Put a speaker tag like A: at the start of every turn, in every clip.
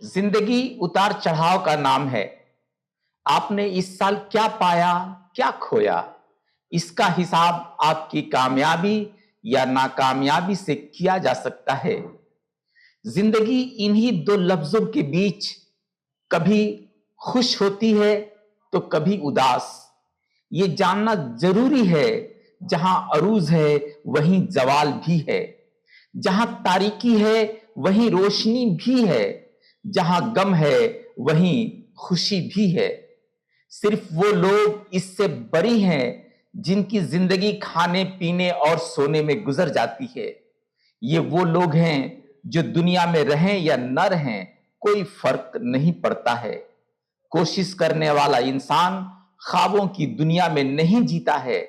A: जिंदगी उतार चढ़ाव का नाम है। आपने इस साल क्या पाया, क्या खोया, इसका हिसाब आपकी कामयाबी या नाकामयाबी से किया जा सकता है। जिंदगी इन्हीं दो लफ्जों के बीच कभी खुश होती है तो कभी उदास। ये जानना जरूरी है, जहां अरूज है वहीं जवाल भी है, जहां तारीकी है वहीं रोशनी भी है, जहां गम है वहीं खुशी भी है। सिर्फ वो लोग इससे बरी हैं जिनकी जिंदगी खाने पीने और सोने में गुजर जाती है। ये वो लोग हैं जो दुनिया में रहें या न रहें कोई फर्क नहीं पड़ता है। कोशिश करने वाला इंसान ख्वाबों की दुनिया में नहीं जीता है।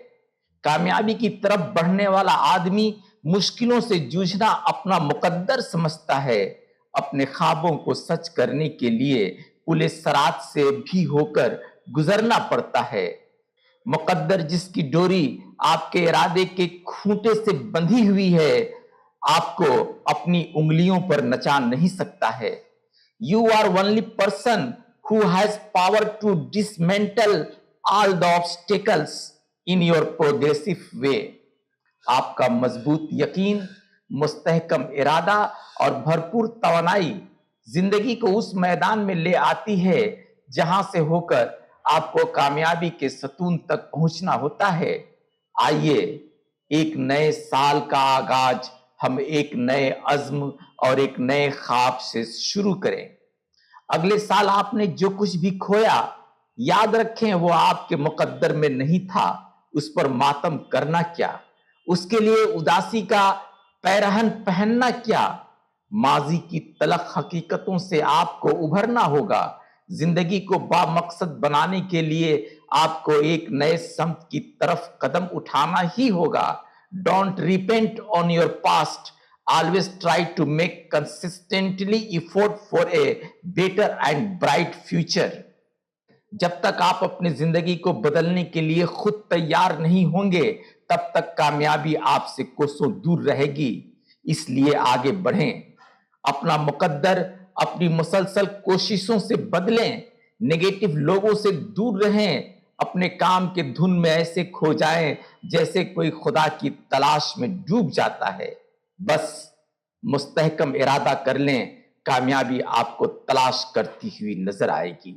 A: कामयाबी की तरफ बढ़ने वाला आदमी मुश्किलों से जूझना अपना मुकद्दर समझता है। अपने ख्वाबों को सच करने के लिए पुलिस सरात से भी होकर गुजरना पड़ता है। मुकद्दर जिसकी डोरी आपके इरादे के खूंटे से बंधी हुई है, आपको अपनी उंगलियों पर नचा नहीं सकता है। You are only person who has power to dismantle all the obstacles in your progressive way। आपका मजबूत यकीन, मुस्तहकम इरादा और भरपूर तवानाई जिंदगी को उस मैदान में ले आती है जहां से होकर आपको कामयाबी के सतून तक पहुंचना होता है। आइए, एक नए साल का आगाज हम एक नए अज़्म और एक नए ख्वाब से शुरू करें। अगले साल आपने जो कुछ भी खोया, याद रखें वो आपके मुकद्दर में नहीं था। उस पर मातम करना क्या, उसके लिए उदासी का पैरहन पहनना क्या। माजी की तलख हकीकतों से आपको उभरना होगा। जिंदगी को बामकसद बनाने के लिए आपको एक नए समत की तरफ कदम उठाना ही होगा। Don't repent on your past, always try to make consistently effort for a better and bright future। जब तक आप अपनी जिंदगी को बदलने के लिए खुद तैयार नहीं होंगे, तब तक कामयाबी आपसे कोसों दूर रहेगी। इसलिए आगे बढ़ें, अपना मुकद्दर अपनी मुसलसल कोशिशों से बदलें, नेगेटिव लोगों से दूर रहें, अपने काम के धुन में ऐसे खो जाएं जैसे कोई खुदा की तलाश में डूब जाता है। बस मुस्तहकम इरादा कर लें, कामयाबी आपको तलाश करती हुई नजर आएगी।